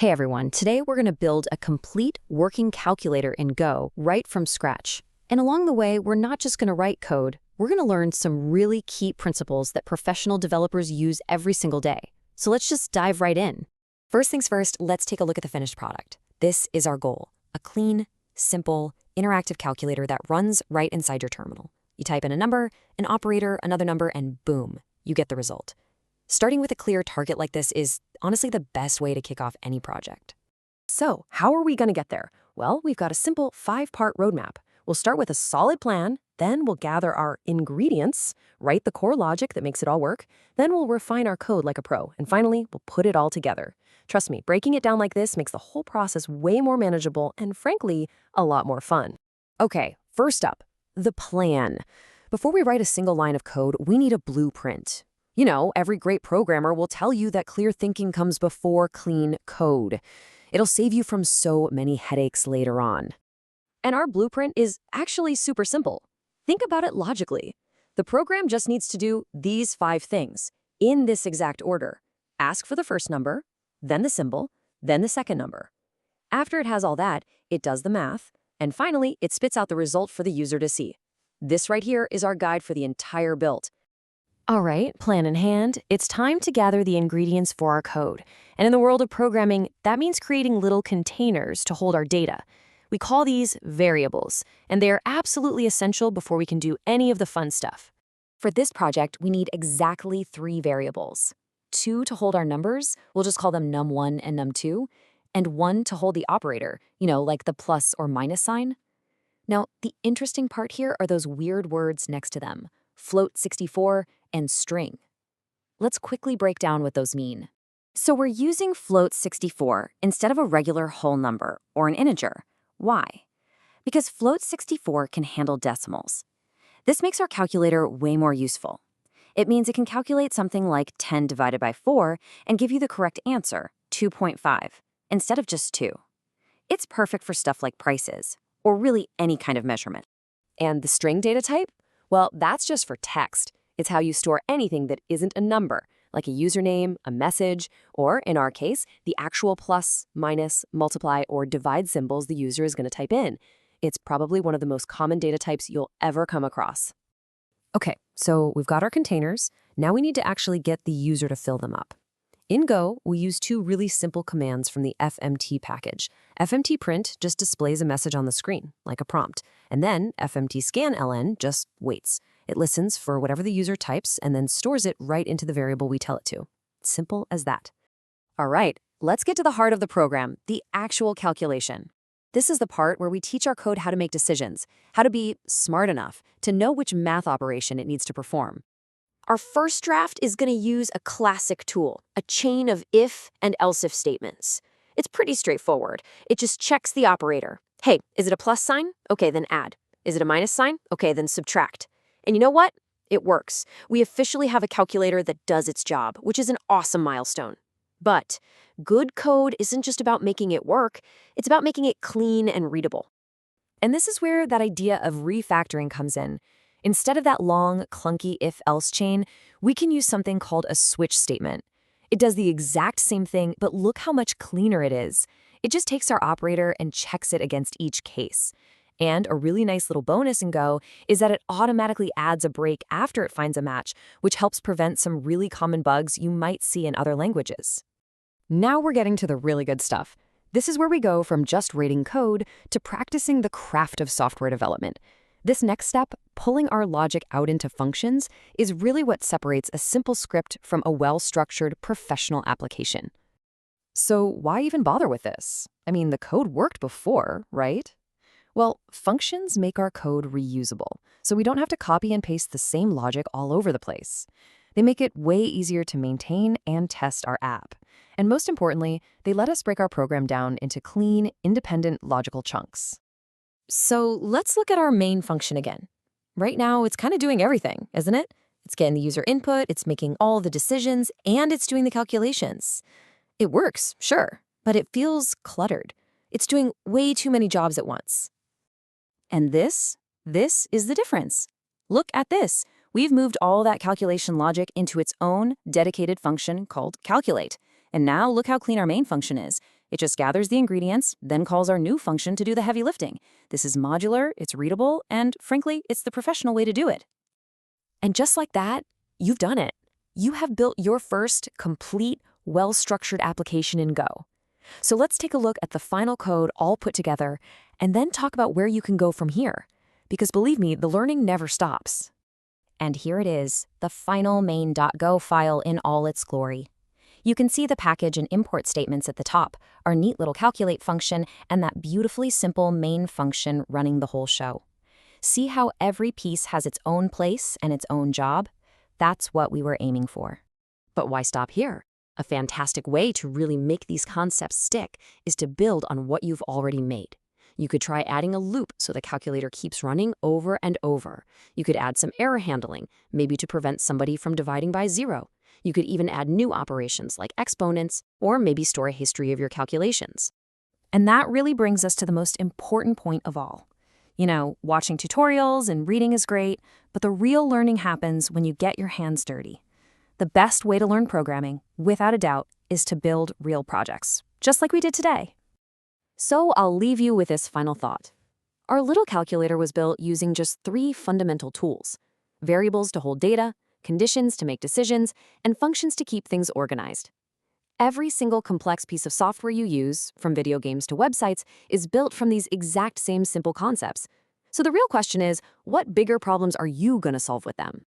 Hey everyone, today we're going to build a complete working calculator in Go right from scratch. And along the way, we're not just going to write code, we're going to learn some really key principles that professional developers use every single day. So let's just dive right in. First things first, let's take a look at the finished product. This is our goal, a clean, simple, interactive calculator that runs right inside your terminal. You type in a number, an operator, another number, and boom, you get the result. Starting with a clear target like this is honestly the best way to kick off any project. So, how are we going to get there? Well, we've got a simple 5-part roadmap. We'll start with a solid plan, then we'll gather our ingredients, write the core logic that makes it all work, then we'll refine our code like a pro, and finally, we'll put it all together. Trust me, breaking it down like this makes the whole process way more manageable and, frankly, a lot more fun. Okay, first up, the plan. Before we write a single line of code, we need a blueprint. You know, every great programmer will tell you that clear thinking comes before clean code. It'll save you from so many headaches later on. And our blueprint is actually super simple. Think about it logically. The program just needs to do these 5 things in this exact order. Ask for the first number, then the symbol, then the second number. After it has all that, it does the math, and finally, it spits out the result for the user to see. This right here is our guide for the entire build. All right, plan in hand, it's time to gather the ingredients for our code. And in the world of programming, that means creating little containers to hold our data. We call these variables, and they are absolutely essential before we can do any of the fun stuff. For this project, we need exactly 3 variables. 2 to hold our numbers, we'll just call them num1 and num2, and 1 to hold the operator, like the plus or minus sign. Now, the interesting part here are those weird words next to them, float64 and string. Let's quickly break down what those mean. So we're using float64 instead of a regular whole number or an integer. Why? Because float64 can handle decimals. This makes our calculator way more useful. It means it can calculate something like 10 divided by 4 and give you the correct answer, 2.5, instead of just 2. It's perfect for stuff like prices, or really any kind of measurement. And the string data type? Well, that's just for text. It's how you store anything that isn't a number, like a username, a message, or, in our case, the actual plus, minus, multiply, or divide symbols the user is going to type in. It's probably one of the most common data types you'll ever come across. Okay, so we've got our containers. Now we need to actually get the user to fill them up. In Go, we use 2 really simple commands from the fmt package. fmt print just displays a message on the screen, like a prompt, and then fmt scanln just waits. It listens for whatever the user types and then stores it right into the variable we tell it to. Simple as that. All right, let's get to the heart of the program, the actual calculation. This is the part where we teach our code how to make decisions, how to be smart enough to know which math operation it needs to perform. Our first draft is going to use a classic tool, a chain of if and else if statements. It's pretty straightforward. It just checks the operator. Hey, is it a plus sign? Okay, then add. Is it a minus sign? Okay, then subtract. And you know what? It works. We officially have a calculator that does its job, which is an awesome milestone. But good code isn't just about making it work, it's about making it clean and readable. And this is where that idea of refactoring comes in. Instead of that long, clunky if-else chain, we can use something called a switch statement. It does the exact same thing, but look how much cleaner it is. It just takes our operator and checks it against each case. And a really nice little bonus in Go is that it automatically adds a break after it finds a match, which helps prevent some really common bugs you might see in other languages. Now we're getting to the really good stuff. This is where we go from just rating code to practicing the craft of software development. This next step, pulling our logic out into functions, is really what separates a simple script from a well-structured professional application. So why even bother with this? I mean, the code worked before, right? Well, functions make our code reusable, so we don't have to copy and paste the same logic all over the place. They make it way easier to maintain and test our app. And most importantly, they let us break our program down into clean, independent logical chunks. So let's look at our main function again. Right now, it's kind of doing everything, isn't it? It's getting the user input, it's making all the decisions, and it's doing the calculations. It works, sure, but it feels cluttered. It's doing way too many jobs at once. And this is the difference. Look at this. We've moved all that calculation logic into its own dedicated function called calculate. And now look how clean our main function is. It just gathers the ingredients, then calls our new function to do the heavy lifting. This is modular, it's readable, and frankly, it's the professional way to do it. And just like that, you've done it. You have built your first complete, well-structured application in Go. So let's take a look at the final code all put together and then talk about where you can go from here. Because believe me, the learning never stops. And here it is, the final main.go file in all its glory. You can see the package and import statements at the top, our neat little calculate function, and that beautifully simple main function running the whole show. See how every piece has its own place and its own job? That's what we were aiming for. But why stop here? A fantastic way to really make these concepts stick is to build on what you've already made. You could try adding a loop so the calculator keeps running over and over. You could add some error handling, maybe to prevent somebody from dividing by 0. You could even add new operations like exponents, or maybe store a history of your calculations. And that really brings us to the most important point of all. Watching tutorials and reading is great, but the real learning happens when you get your hands dirty. The best way to learn programming, without a doubt, is to build real projects, just like we did today. So I'll leave you with this final thought. Our little calculator was built using just 3 fundamental tools: variables to hold data, conditions to make decisions, and functions to keep things organized. Every single complex piece of software you use, from video games to websites, is built from these exact same simple concepts. So the real question is, what bigger problems are you going to solve with them?